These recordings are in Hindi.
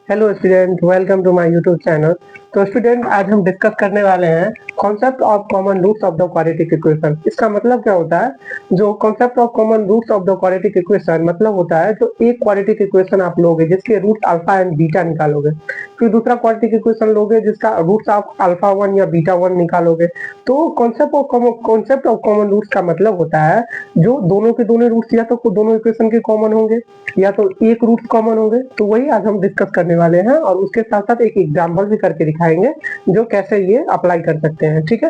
Hello student, welcome to my YouTube channel. तो स्टूडेंट, आज हम डिस्कस करने वाले हैं concept of common roots of the quadratic equation. इसका मतलब क्या होता है? जो concept of common roots of the quadratic equation मतलब होता है जो एक क्वाड्रेटिक इक्वेशन आप लोगे जिसके रूट अल्फा एंड बीटा निकालोगे, फिर दूसरा क्वाड्रेटिक इक्वेशन लोगे जिसका रूट्स आप अल्फा 1 या बीटा 1 निकालोगे। तो कॉन्सेप्ट ऑफ कॉमन रूट्स का मतलब होता है जो दोनों के दोनों रूट्स या तो दोनों इक्वेशन के कॉमन होंगे या तो एक रूट कॉमन होंगे। तो वही आज हम डिस्कस करने वाले हैं और उसके साथ साथ एक एग्जांपल भी करके दिखाएंगे जो कैसे ये अप्लाई कर सकते हैं। ठीक है,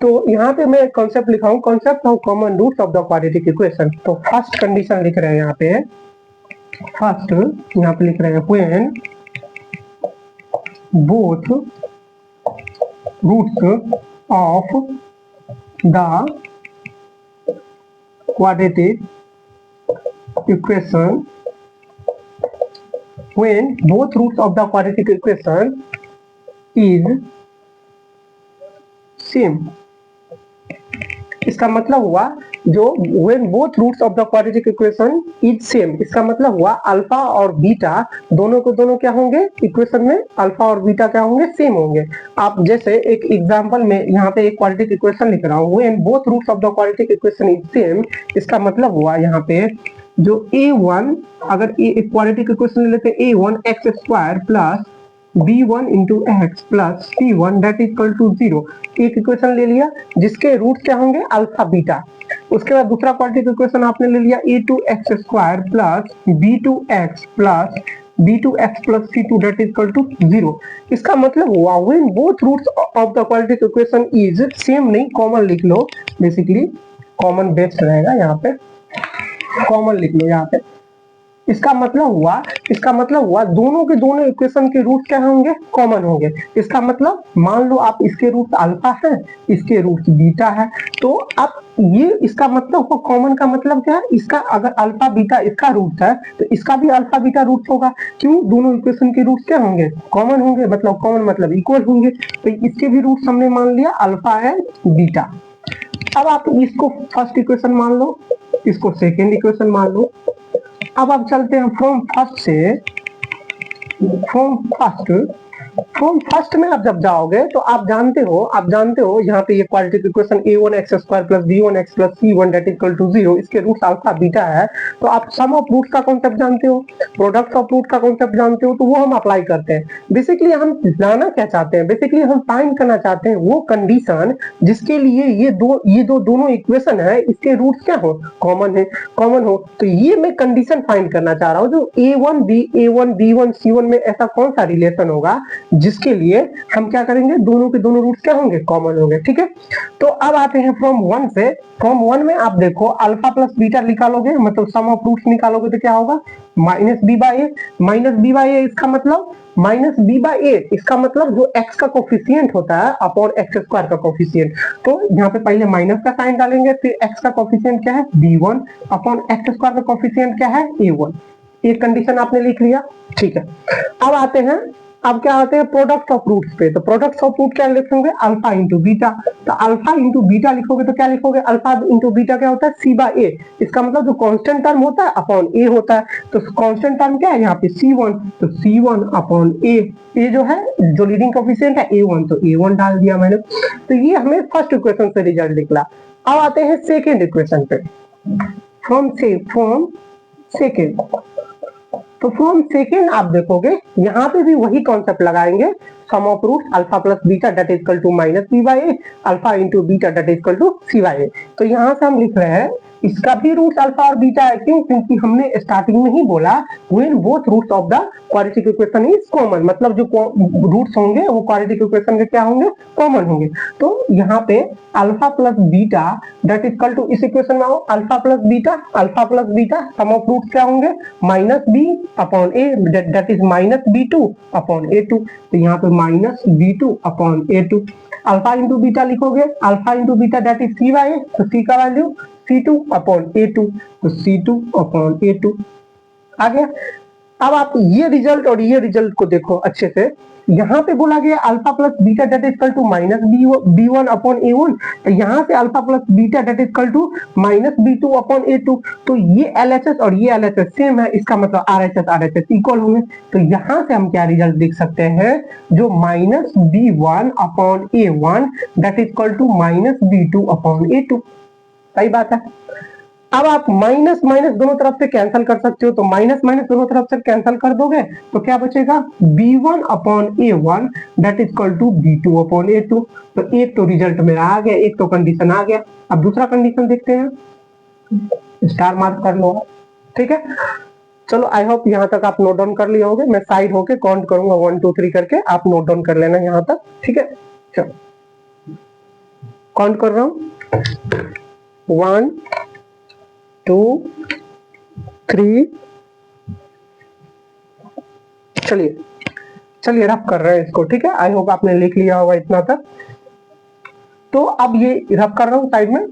तो यहाँ पे मैं कॉन्सेप्ट लिखा हूँ, concept of common roots of the quadratic equation. तो फर्स्ट कंडीशन लिख रहे हैं यहाँ पे, फर्स्ट यहाँ पे लिख रहे हैं when both roots of the quadratic equation when both roots of the quadratic equation is same। इसका मतलब हुआ जो when both roots of the quadratic equation is same, इसका मतलब हुआ अल्फा और बीटा दोनों को दोनों क्या होंगे इक्वेशन में, अल्फा और बीटा क्या होंगे, सेम होंगे। आप जैसे एक एग्जांपल में यहाँ पे एक क्वाड्रेटिक इक्वेशन लिख रहा हूँ, when both roots of the quadratic equation is same, इसका मतलब हुआ यहाँ पे जो a1, अगर एक क्वाड्रेटिक इक्वेशन ले लेते हैं a1 x square plus b1 into x plus c1 that is equal to 0। एक इक्वेशन ले लिया जिसके रूट क्या होंगे अल्फा बीटा। उसके बाद दूसरा क्वाड्रेटिक इक्वेशन आपने ले लिया a2 x square plus b2 x plus b2 x plus c2 that is equal to 0। इसका मतलब हुआ when both roots of the quadratic equation is same, नहीं कॉमन लिख लो, बेसिकली कॉमन बेस्ट रहेगा, यहाँ पे कॉमन लिख लो यहाँ पे। इसका मतलब हुआ दोनों के दोनों इक्वेशन के रूट क्या होंगे, कॉमन होंगे। इसका मतलब मान लो आप इसके रूट अल्फा है, इसके रूट बीटा है, तो आप ये इसका मतलब हुआ कॉमन का मतलब क्या है, इसका अगर अल्फा बीटा इसका रूट है तो इसका भी अल्फा बीटा रूट होगा। क्यों? दोनों इक्वेशन के रूट क्या होंगे, कॉमन होंगे, मतलब कॉमन मतलब इक्वल होंगे। तो इसके भी रूट हमने मान लिया अल्फा एंड बीटा। अब आप इसको फर्स्ट इक्वेशन मान लो, इसको सेकेंड इक्वेशन मान लो। अब आप चलते हैं फ्रॉम फर्स्ट में आप जब जाओगे तो आप जानते हो यहाँ पे ये quadratic equation a1 x square plus b1 x plus c1 that equal to 0, इसके रूट अल्फा बीटा है। तो आप सम ऑफ रूट का कॉन्सेप्ट जानते हो, प्रोडक्ट ऑफ रूट का कॉन्सेप्ट जानते हो, तो वो हम अप्लाई करते हैं। बेसिकली हम जाना क्या चाहते हैं, बेसिकली हम फाइंड करना चाहते हैं वो कंडीशन जिसके लिए ये जो दोनों इक्वेशन है इसके रूट क्या हो, कॉमन हो। तो ये मैं कंडीशन फाइंड करना चाह रहा हूँ जो a1 b1 c1 में ऐसा कौन सा रिलेशन होगा जिसके लिए हम क्या करेंगे, दोनों के दोनों रूट्स क्या होंगे, कॉमन होंगे। ठीक है, तो अब आते हैं फ्रॉम वन में आप देखो अल्फा प्लस बीटा निकालोगे, मतलब सम ऑफ रूट्स निकालोगे तो क्या होगा, माइनस बी बाई ए। इसका मतलब माइनस बी बाई ए, इसका मतलब जो x का कोफिशिएंट होता है अपॉन एक्स स्क्वायर का कोफिशिएंट। तो यहाँ पे पहले माइनस का साइन डालेंगे, फिर x का कोफिशिएंट क्या है b1 अपॉन एक्स स्क्वायर का कोफिशिएंट क्या है a1। एक कंडीशन आपने लिख लिया। ठीक है, अब क्या आते हैं प्रोडक्ट ऑफ रूट्स पे। तो प्रोडक्ट ऑफ रूट क्या लिखेंगे, अल्फा इंटू बीटा। तो अल्फा इंटू बीटा लिखोगे तो क्या लिखोगे, अल्फा इंटू बीटा क्या होता है, सी बाई ए। इसका मतलब जो कांस्टेंट टर्म होता है अपॉन ए होता है। तो कांस्टेंट टर्म क्या है यहाँ पे c1, तो c1 अपॉन ए। ए जो है जो लीडिंग कोफिशिएंट है a1, तो a1 डाल दिया मैंने। तो ये हमें फर्स्ट इक्वेशन से रिजल्ट निकला। अब आते हैं सेकेंड इक्वेशन पे, फ्रॉम सेकेंड। तो फ्रॉम सेकेंड आप देखोगे यहाँ पे भी वही कॉन्सेप्ट लगाएंगे, sum of root alpha plus beta that is equal to minus b by a, alpha into beta that is equal to c by ए। तो यहाँ से हम लिख रहे हैं इसका भी रूट अल्फा और बीटा है। क्यों? क्योंकि हमने स्टार्टिंग में ही बोला when both roots of the quadratic equation is common, मतलब जो रूट्स होंगे वो क्वाड्रेटिक इक्वेशन के क्या होंगे, कॉमन होंगे। तो यहाँ पे alpha plus beta that is equal to, इस इक्वेशन में आओ, alpha plus beta sum of roots क्या होंगे, minus B upon A that is minus b2 upon a2। तो यहाँ पे minus b2 upon a2। Alpha into beta लिखोगे, alpha into beta that is C by ए, तो सी का वैल्यू c2 अपॉन a2, तो c2 अपॉन a2 आ गया। अब आप ये रिजल्ट और ये रिजल्ट को देखो अच्छे से। यहाँ पे बोला गया alpha plus beta that is equal to minus b one upon a one, यहाँ से alpha plus beta that is equal to minus b two upon a two. तो ये एलएचएस और ये एलएचएस सेम है, इसका मतलब आरएचएस इक्वल होंगे। तो यहाँ से हम क्या रिजल्ट देख सकते हैं, जो minus b one upon a one that is equal to minus b two upon a two. सही बात है। अब आप माइनस माइनस दोनों तरफ से कैंसिल कर सकते हो, तो माइनस माइनस दोनों तरफ से कैंसिल कर दोगे तो क्या बचेगा, b1 upon a1 that is equal to b2 upon a2। तो एक तो रिजल्ट मेरा आ गया, एक तो कंडीशन आ गया। अब दूसरा कंडीशन देखते हैं, स्टार मार्क कर लो। ठीक है, चलो आई होप यहाँ तक आप नोट डाउन कर लिए होगे। मैं साइड होके काउंट करूंगा 1 2 3 करके, आप नोट डाउन कर लेना यहाँ तक। ठीक है, चलो काउंट कर रहा हूं, 1 2 3। चलिए रफ कर रहे हैं इसको। ठीक है, आई होप आपने लिख लिया होगा इतना तक। तो अब ये रफ कर रहा हूं साइड में।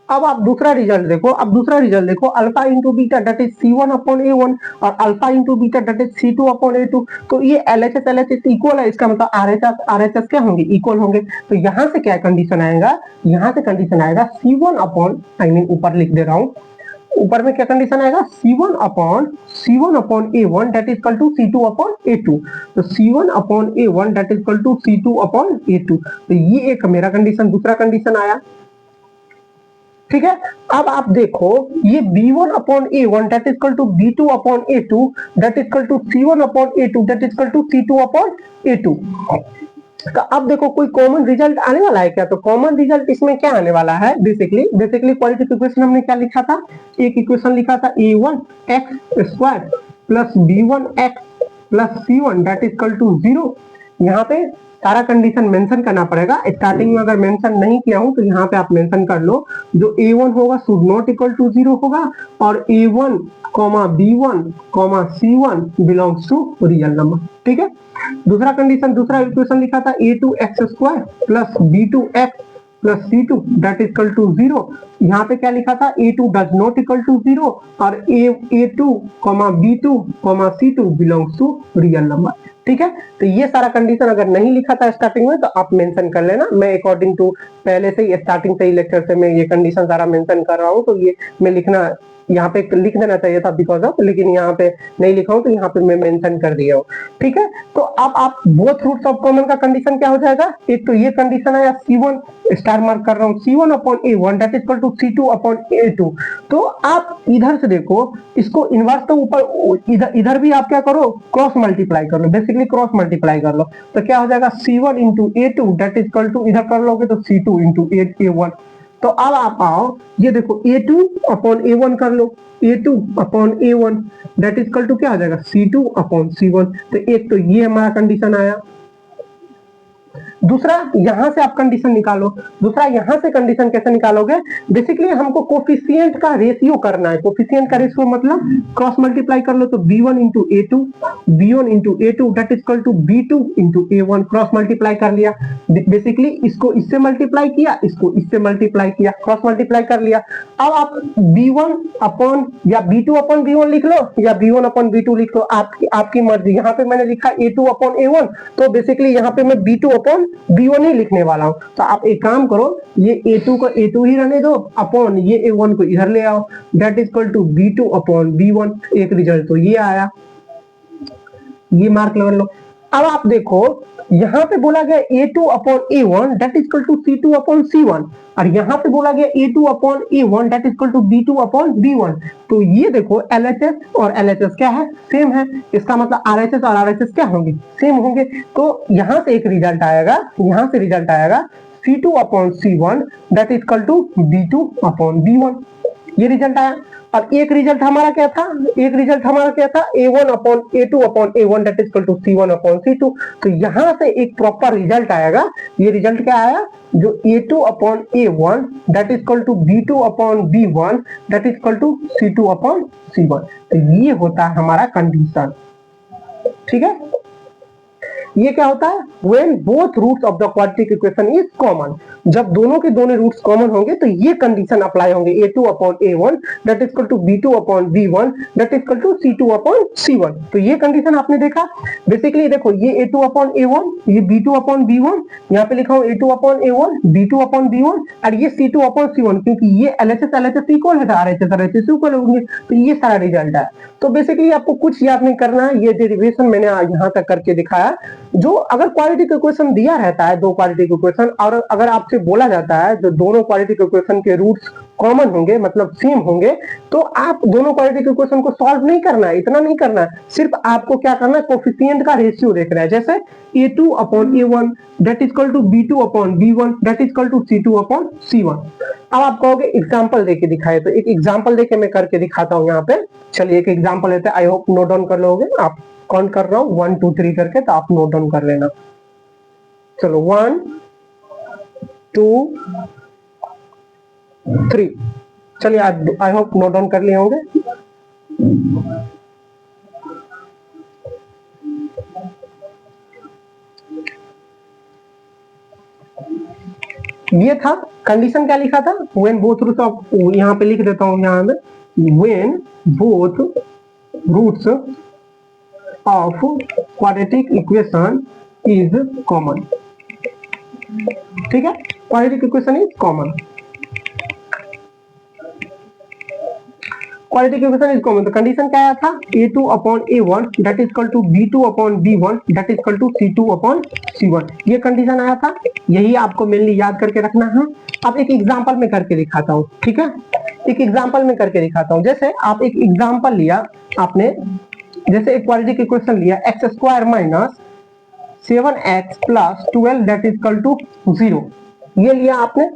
अब आप दूसरा रिजल्ट देखो, alpha into beta that is C1 upon A1 और alpha into beta that is C2 upon A2। तो ये LHS इक्वल है, इसका मतलब RHS क्या होंगे, इक्वल होंगे। तो यहाँ से क्या कंडीशन आएगा, यहाँ से कंडीशन आएगा C1 अपॉन, ऊपर लिख दे रहा हूँ, ऊपर में क्या कंडीशन आएगा, C1 upon A1 that is equal to C2 upon A2। तो C1 upon A1 that is equal to C2 upon A2। तो ये एक मेरा कंडीशन, दूसरा कंडीशन आया। ठीक है, अब आप देखो ये b1 upon a1 that is equal to b2 upon a2 that is equal to c1 upon a2 that is equal to c2 upon a2। तो अब देखो कोई कॉमन रिजल्ट आने वाला है क्या, तो कॉमन रिजल्ट इसमें क्या आने वाला है, बेसिकली क्वाड्रेटिक इक्वेशन हमने क्या लिखा था, एक इक्वेशन लिखा था a1 x² plus b1 x plus c1 that is equal to 0। यहाँ पे सारा कंडीशन मेंशन करना पड़ेगा। स्टार्टिंग में अगर मेंशन नहीं किया हूं तो यहाँ पे आप मेंशन कर लो, जो a1 होगा शुड नॉट इक्वल टू 0 होगा और a1, b1, c1 belongs to real number. ठीक है, दूसरा कंडीशन, दूसरा इक्वेशन लिखा था a2x² plus b2x plus c2 that is equal to 0। यहाँ पे क्या लिखा था, a2 does not equal to 0 और a2, b2, c2 belongs to real number. ठीक है, तो ये सारा कंडीशन अगर नहीं लिखा था स्टार्टिंग में तो आप मेंशन कर लेना। मैं अकॉर्डिंग टू पहले से ही स्टार्टिंग से ही लेक्चर से मैं ये कंडीशन सारा मेंशन कर रहा हूँ, तो ये मैं लिखना यहाँ पे लिख देना चाहिए था बिकॉज ऑफ, लेकिन यहाँ पे नहीं लिखा हूँ तो यहाँ पे मैं मेंशन कर दिया हूँ। ठीक है, तो अब आप बोथ रूट्स ऑफ कॉमन का कंडीशन क्या हो जाएगा, एक तो ये कंडीशन आया C1, स्टार मार्क कर रहा हूँ, C1 upon A1 that is equal to C2 upon A2। तो आप इधर से देखो इसको इनवर्स, तो ऊपर इधर भी आप क्या करो, क्रॉस मल्टीप्लाई कर लो, बेसिकली क्रॉस मल्टीप्लाई कर लो। तो क्या हो जाएगा, C1 into A2 that is equal to, इधर कर लोगे तो C2 इंटू A1। तो अब आप आओ ये देखो A2 अपॉन A1 कर लो, A2 upon A1 that is equal to क्या आ जाएगा, C2 अपॉन C1। तो एक तो ये हमारा कंडीशन आया। दूसरा यहां से आप कंडीशन निकालो, दूसरा यहां से कंडीशन कैसे निकालोगे, बेसिकली हमको कोफिशिएंट का रेशियो करना है। कोफिशिएंट का रेशियो मतलब क्रॉस मल्टीप्लाई कर लो, तो b1 into a2 that is equal to b2 into a1, cross multiply कर लिया। बेसिकली इसको इससे मल्टीप्लाई किया, इसको इससे मल्टीप्लाई किया, क्रॉस मल्टीप्लाई कर लिया। अब आप b1 अपॉन या b2 अपॉन b1 लिख लो या b1 अपॉन b2 लिख लो, आपकी मर्जी। यहाँ पे मैंने लिखा a2 अपॉन a1, तो बेसिकली यहाँ पे मैं b2 अपॉन b1 ही लिखने वाला हूं। तो आप एक काम करो, ये a2 को a2 ही रहने दो, अपॉन ये a1 को इधर ले आओ, that is equal to b2 upon b1। एक रिजल्ट तो ये आया, ये मार्क लगा लो। अब आप देखो यहाँ पे बोला गया a2 upon a1 that is equal to c2 upon c1 और यहाँ पे बोला गया a2 upon a1 that is equal to b2 upon b1। तो ये देखो LHS और LHS क्या है, सेम है। इसका मतलब RHS और RHS क्या होंगे, सेम होंगे। तो यहाँ से एक रिजल्ट आएगा, यहाँ से रिजल्ट आएगा c2 upon c1 that is equal to b2 upon b1। ये रिजल्ट आया। अब एक रिजल्ट हमारा क्या था, a1 upon a2 upon a1 that is equal to c1 upon c2। तो यहाँ से एक प्रॉपर रिजल्ट आएगा। ये रिजल्ट क्या आया, जो a2 upon a1 that is equal to b2 upon b1 that is equal to c2 upon c1। तो ये होता है हमारा कंडीशन। ठीक है, ये क्या होता है, when both roots of the quadratic equation is common, जब दोनों के दोनों रूट्स कॉमन होंगे तो ये कंडीशन अप्लाई होंगे, a2 upon a1 that is equal to b2 upon b1 that is equal to c2 upon c1। तो ये कंडीशन आपने देखा। बेसिकली देखो ये a2 अपॉन a1, ये b2 अपॉन b1, यहाँ पे लिखा हूँ a2 upon a1, b2 upon b1 और ये c2 अपॉन c1, क्योंकि ये LHS LHS इक्वल है, RHS RHS इक्वल होंगे, तो ये सारा रिजल्ट है। तो बेसिकली आपको कुछ याद नहीं करना है, ये डेरिवेशन मैंने यहाँ तक करके दिखाया। जो अगर क्वाड्रेटिक इक्वेशन दिया रहता है, दो क्वाड्रेटिक इक्वेशन, और अगर आपसे बोला जाता है जो दोनों क्वाड्रेटिक इक्वेशन के रूट्स कॉमन होंगे मतलब सेम होंगे, तो आप दोनों क्वाड्रेटिक इक्वेशन को सॉल्व नहीं करना है, इतना नहीं करना है, सिर्फ आपको क्या करना है, कोफिशिएंट का रेशियो देखना है। जैसे a2 upon a1 that is equal to b2 upon b1 that is equal to c2 upon c1। अब आप कहोगे एग्जांपल देके दिखाए, तो एक एग्जांपल देके मैं करके दिखाता हूँ यहाँ पे। चलिए एक एग्जांपल लेते हैं, आई होप नोट डाउन कर लोगे, आप काउंट कर रहा हूँ 1 2 3 करके, तो आप नोट डाउन कर लेना। चलो 1 2 3, चलिए आई होप नोट डाउन कर लिए होंगे। ये था कंडीशन, क्या लिखा था, व्हेन बोथ रूट्स ऑफ, यहाँ पे लिख देता हूँ यहाँ में, when both roots of quadratic equation is common. ठीक है, quadratic equation is common, quadratic equation is common. तो कंडीशन क्या आया था, a2 upon a1 that is equal to b2 upon b1 that is equal to c2 upon c1, ये कंडीशन आया था। यही आपको मेनली याद करके रखना है। अब एक एग्जांपल में करके दिखाता हूँ, ठीक है, एक एग्जांपल में करके दिखाता हूँ। जैसे आप एक एग्जांपल लिया आपने, जैसे एक क्वाड्रेटिक इक्वेशन लिया x square minus 7x plus 12 that is equal to 0, ये लिया आपने।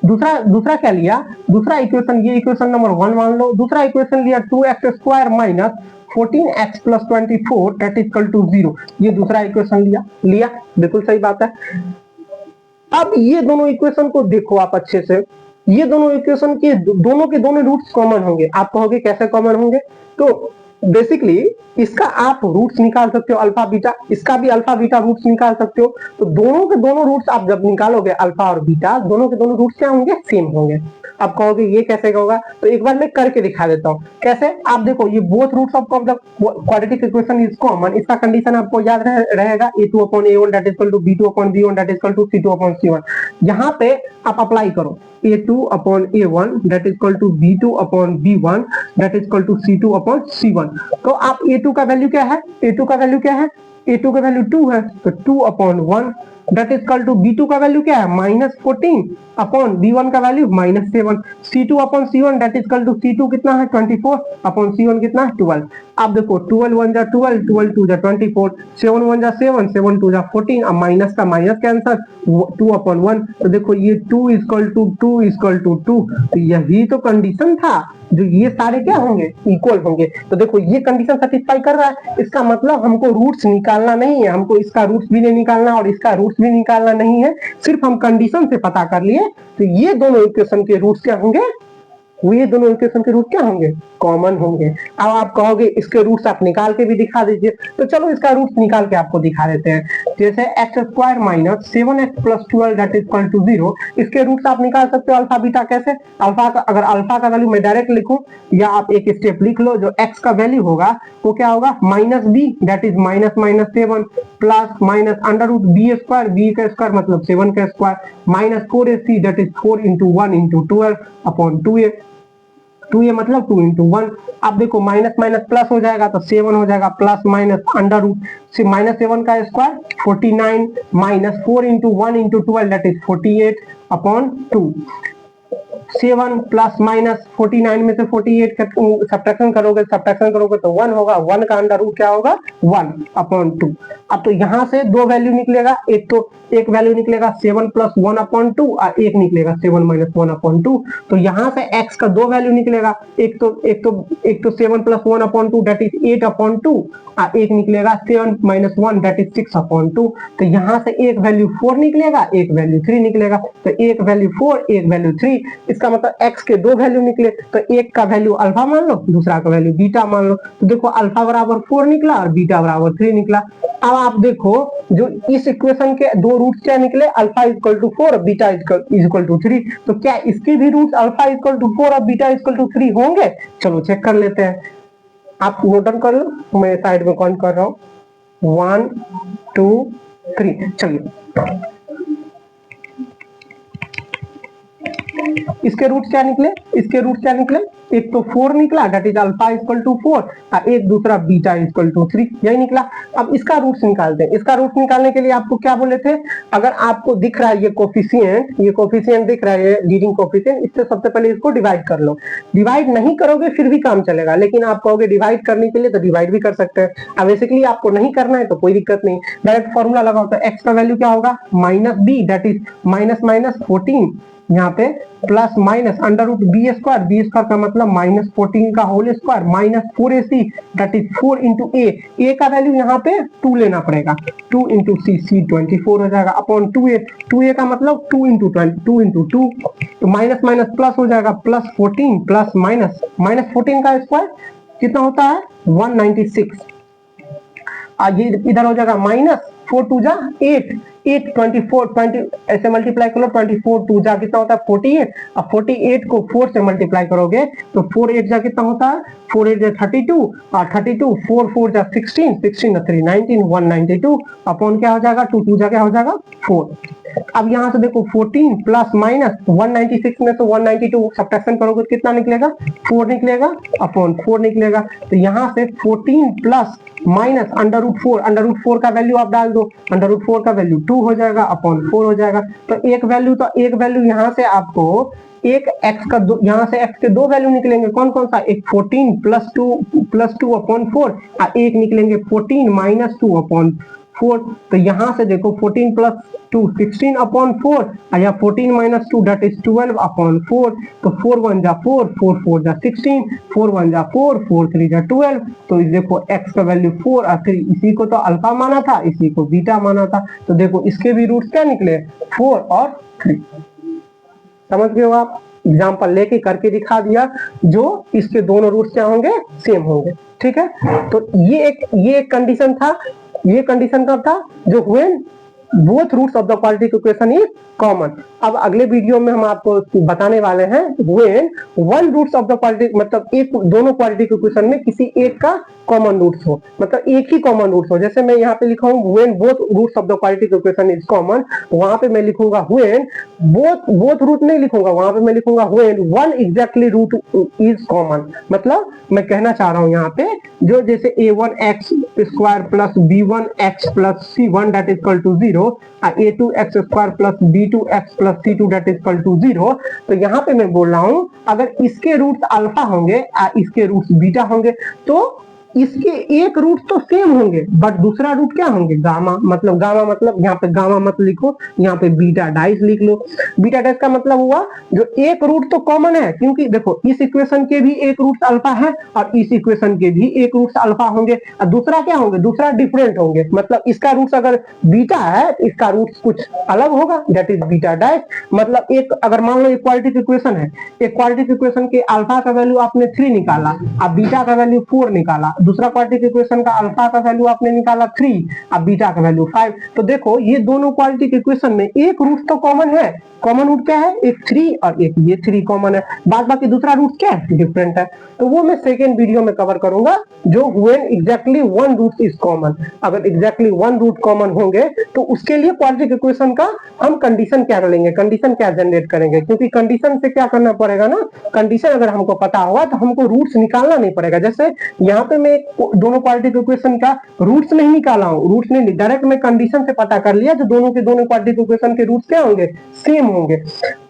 दूसरा क्या लिया, दूसरा इक्वेशन, ये इक्वेशन नंबर 1 मान लो। दूसरा इक्वेशन लिया 2x square minus 14x plus 24 that is equal to 0, ये दूसरा इक्वेशन लिया, बिल्कुल सही बात है। अब ये दोनों इक्वेशन को देखो आप अच्छे से, ये दोनों इक्वेशन के दोनों रूट्स कॉमन होंगे। आप कहोगे कैसे कॉमन होंगे, तो बेसिकली इसका आप रूट्स निकाल सकते हो अल्फा बीटा, इसका भी अल्फा बीटा रूट्स निकाल सकते हो। तो दोनों के दोनों रूट्स आप जब निकालोगे अल्फा और बीटा, दोनों के दोनों रूट्स क्या होंगे, सेम होंगे। अब कहोगे ये कैसे होगा, तो एक बार मैं करके दिखा देता हूँ कैसे। आप देखो ये both roots of the quadratic equation is common, इसका कंडीशन आपको याद रहेगा, a2 upon a1 that is equal to b2 upon b1 that is equal to c2 upon c1। यहाँ पे आप अप्लाई करो, a2 upon a1 that is equal to b2 upon b1 that is equal to c2 upon c1। तो आप a2 का वैल्यू क्या है, a2 का वैल्यू क्या है, a2 का वैल्यू 2 है, तो 2 upon 1 that is equal to b2 का वैल्यू क्या है, -14 अपॉन b1 का value -7, c2 upon c1 that is equal to c2 कितना है 24 अपॉन c1 कितना है 12। आप देखो 12 1 जा 12, 12 2 जा 24, 7 1 जा 7, 7 2 जा 14, अब माइनस का माइनस के आंसर 2 अपॉन 1। तो देखो ये 2 इक्वल टू 2 इक्वल टू 2, तो यही तो कंडीशन था, जो ये सारे क्या होंगे, इक्वल होंगे। तो देखो ये कंडीशन सेटिस्फाई कर रहा है, इसका मतलब हमको रूट्स निकालना नहीं है, हमको इसका रूट्स भी नहीं निकालना और इसका रूट्स भी निकालना नहीं है, सिर्फ हम कंडीशन से पता कर लिए। तो ये दोनों इक्वेशन के रूट्स क्या होंगे, ये दोनों इक्वेशन के रूट क्या होंगे, कॉमन होंगे। अब आप कहोगे इसके रूट्स आप निकाल के भी दिखा दीजिए, तो चलो इसका रूट्स निकाल के आपको दिखा देते हैं। जैसे x square minus 7x plus 12 that is equal to 0, इसके रूट्स आप निकाल सकते हो अल्फा बीटा। कैसे, अल्फा का, अगर अल्फा का वैल्यू मैं डायरेक्ट लिखूं, या आप एक स्टेप लिख लो, जो एक्स का वैल्यू होगा वो क्या होगा, minus b that is minus minus 7 plus minus under root b square, b का स्क्वायर मतलब 7 का square, minus 4ac that is 4 into 1 into 12 upon 2a, 2a मतलब 2 इंटू 1। अब देखो माइनस माइनस प्लस हो जाएगा तो 7 हो जाएगा, प्लस माइनस अंडर रूट से माइनस 7 का square 49 minus 4 into 1 into 12 that is 48 upon 2। 7 plus minus 49 में से 48 का सब्ट्रैक्शन करोगे तो 1 होगा, 1 का अंडर रूट क्या होगा 1 अपॉन 2। अब तो यहाँ से दो वैल्यू निकलेगा, एक वैल्यू निकलेगा 7 प्लस 1 अपॉन 2 और एक निकलेगा 7 माइनस 1 अपॉन 2। तो यहाँ से x का दो वैल्यू निकलेगा, एक तो 7 plus 1 upon 2 that is 8 upon 2 और एक निकलेगा 7 माइनस 1 दैट इज 6 अपॉन 2। तो यहाँ से एक वैल्यू 4 निकलेगा, एक वैल्यू 3 निकलेगा, तो एक वैल्यू 4 एक वैल्यू 3। इसका मतलब x के दो वैल्यू निकले, तो एक का वैल्यू अल्फा मान लो, दूसरा का वैल्यू बीटा मान लो। तो देखो अल्फा बराबर 4 निकला और बीटा बराबर 3 निकला। अब आप देखो जो इस इक्वेशन के दो रूट क्या निकले, अल्फा इक्वल टू 4 और बीटा इक्वल टू 3। तो क्या इसके भी रूट अल्फा इक्वल टू 4 और बीटा इक्वल टू 3 होंगे? चलो चेक कर लेते हैं। आप नोट डाउन कर लो, मैं साइड में काउंट कर रहा हूं, 1 2 3। चलिए इसके रूट क्या निकले, इसके रूट क्या निकले, एक तो 4 निकला that is alpha equal to 4 और एक दूसरा बीटा इक्वल टू 3, यही निकला। अब इसका रूट्स निकालते हैं। इसका रूट निकालने के लिए आपको क्या बोले थे, अगर आपको दिख रहा है ये कोफिशिएंट दिख रहा है, ये लीडिंग कोफिशिएंट, इससे सबसे पहले इसको डिवाइड कर लो। डिवाइड नहीं करोगे फिर भी काम चलेगा, लेकिन आप कहोगे डिवाइड करने के लिए तो डिवाइड भी कर सकते हैं। अब बेसिकली आपको नहीं करना है तो कोई दिक्कत नहीं, डायरेक्ट फॉर्मूला लगाओ। तो एक्स का वैल्यू क्या होगा, minus b that is minus minus 14, यहाँ पे plus minus under root b square, b square का मतलब माइनस 14 का whole square minus 4ac that is 4 into a का वैल्यू यहाँ पे 2 लेना पड़ेगा, 2 इंटू सी, सी 24 हो जाएगा अपॉन 2a का मतलब 2 इंटू 2, तो माइनस माइनस प्लस हो जाएगा, प्लस 14 प्लस माइनस 14 का स्क्वायर कितना होता है 196। ये इधर हो जाएगा माइनस 4 2 जा 8 24 20 ऐसे मल्टीप्लाई करो, 24 2 जा कितना होता है 48। अब 48 को 4 से मल्टीप्लाई करोगे तो 4 8 जा कितना होता है, 4 8 जा 32 और 32 4 4 जा 16 16 3 19 192 अपॉन क्या हो जाएगा 2 2 जा क्या हो जाएगा 4। अब यहाँ से देखो 14 प्लस माइनस 196 में से 192 सब्ट्रैक्शन करोगे तो कितना निकलेगा 4 निकलेगा अपॉन 4 निकलेगा। तो यहाँ से 14 प्लस माइनस अंडर रूट 4 का वैल्यू आप डाल दो, अंडर रूट 4 का वैल्यू 2 हो जाएगा अपॉन 4 हो जाएगा। तो एक वैल्यू यहाँ से आपको एक x का यहाँ से x के दो वैल्यू निकलेंगे, कौन कौन सा, एक 14 प्लस 2 अपॉन 4 और एक निकलेंगे 14 माइनस 2 अपॉन 4। तो यहाँ से देखो 14 प्लस 2 16 अपॉन 4 और यहाँ 14 माइनस 2 दैट इज 12 अपॉन 4। तो 4 1 जा 4 4 4 जा 16 4 1 जा 4 4 3 जा 12। तो देखो x का वैल्यू 4 और 3, इसी को तो अल्फा माना था, इसी को बीटा माना था। तो देखो इसके भी रूट्स क्या निकले 4 और 3। समझ गए हो आप, एग्जाम्पल लेके करके दिखा दिया, जो इसके दोनों रूट्स क्या होंगे सेम होंगे। ठीक है, तो ये एक कंडीशन था, ये कंडीशन का था जो when both roots of the quadratic equation is common. अब अगले वीडियो में हम आपको बताने वाले हैं when one roots of the quadratic, मतलब एक दोनों क्वाड्रेटिक इक्वेशन में किसी एक का कॉमन रूट्स हो, मतलब एक ही कॉमन रूट्स हो। जैसे मैं यहाँ पे लिखा हूँ when both roots of the quadratic equation is common, वहां पे मैं लिखूंगा व्हेन बोथ रूट नहीं लिखूंगा, वहां पे मैं लिखूंगा when one exactly root is common. मतलब मैं कहना चाह रहा हूँ यहाँ पे जो जैसे a1x square plus b1x plus c1 that is equal to 0 a2x square plus b2x plus c2 that is equal to 0। तो यहाँ पे मैं बोल रहा हूँ अगर इसके रूट्स अल्फा होंगे इसके रूट्स बीटा होंगे तो इसके एक रूट तो सेम होंगे बट दूसरा रूट क्या होंगे गामा। मतलब यहाँ पे गामा मत लिखो, यहाँ पे बीटा डाइस लिख लो। बीटा डाइस का मतलब हुआ जो एक रूट तो कॉमन है, क्योंकि देखो इस इक्वेशन के भी एक रूट अल्फा है और इस इक्वेशन के भी एक रूट अल्फा होंगे और दूसरा क्या होंगे, दूसरा डिफरेंट होंगे। मतलब इसका रूट अगर बीटा है इसका रूट कुछ अलग होगा दैट इज बीटा डाइस। मतलब एक अगर मान लो क्वाड्रेटिक इक्वेशन है, एक क्वाड्रेटिक इक्वेशन के अल्फा का वैल्यू आपने 3 निकाला और बीटा का वैल्यू 4 निकाला, दूसरा क्वाड्रेटिक इक्वेशन का अल्फा का वैल्यू आपने निकाला 3 और बीटा का वैल्यू 5। तो देखो ये दोनों क्वाड्रेटिक इक्वेशन में एक रूट तो कॉमन है। कॉमन रूट क्या है, एक 3 और एक ये 3 कॉमन है, बाद बाकी दूसरा रूट क्या है डिफरेंट है। तो वो मैं सेकेंड वीडियो में कवर करूंगा जो when exactly one root is common. अगर एग्जैक्टली वन रूट कॉमन होंगे तो उसके लिए क्वाड्रेटिक इक्वेशन का हम कंडीशन क्या लेंगे, कंडीशन क्या जनरेट करेंगे, क्योंकि कंडीशन से क्या करना पड़ेगा ना, कंडीशन अगर हमको पता हुआ तो हमको रूट्स निकालना नहीं पड़ेगा। जैसे यहाँ पे मैं दोनों क्वाड्रेटिक इक्वेशन का रूट्स नहीं निकाला हूँ, रूट्स नहीं, डायरेक्ट मैं कंडीशन से पता कर लिया जो दोनों के दोनों क्वाड्रेटिक इक्वेशन के रूट्स क्या होंगे सेम होंगे।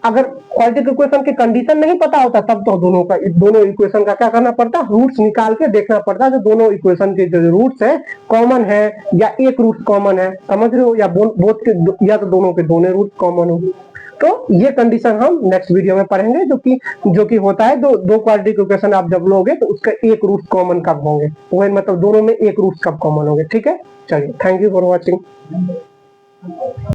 अगर क्वाड्रेटिक इक्वेशन के कंडीशन नहीं पता होता तब तो दोनों इक्वेशन का क्या करना पड़ता, रूट्स निकाल के देखना पड़ता जो दोनों इक्वेशन के जो रूट्स है कॉमन है या एक रूट कॉमन है, समझ रहे हो, या बोथ के या तो दोनों के दोनों रूट कॉमन हो। तो ये कंडीशन हम नेक्स्ट वीडियो में पढ़ेंगे जो कि होता है दो क्वाड्रेटिक इक्वेशन आप जब लोगे तो उसका एक रूट कॉमन कब होंगे, वो मतलब दोनों में एक रूट कब कॉमन होंगे। ठीक है, चलिए, थैंक यू फॉर वॉचिंग।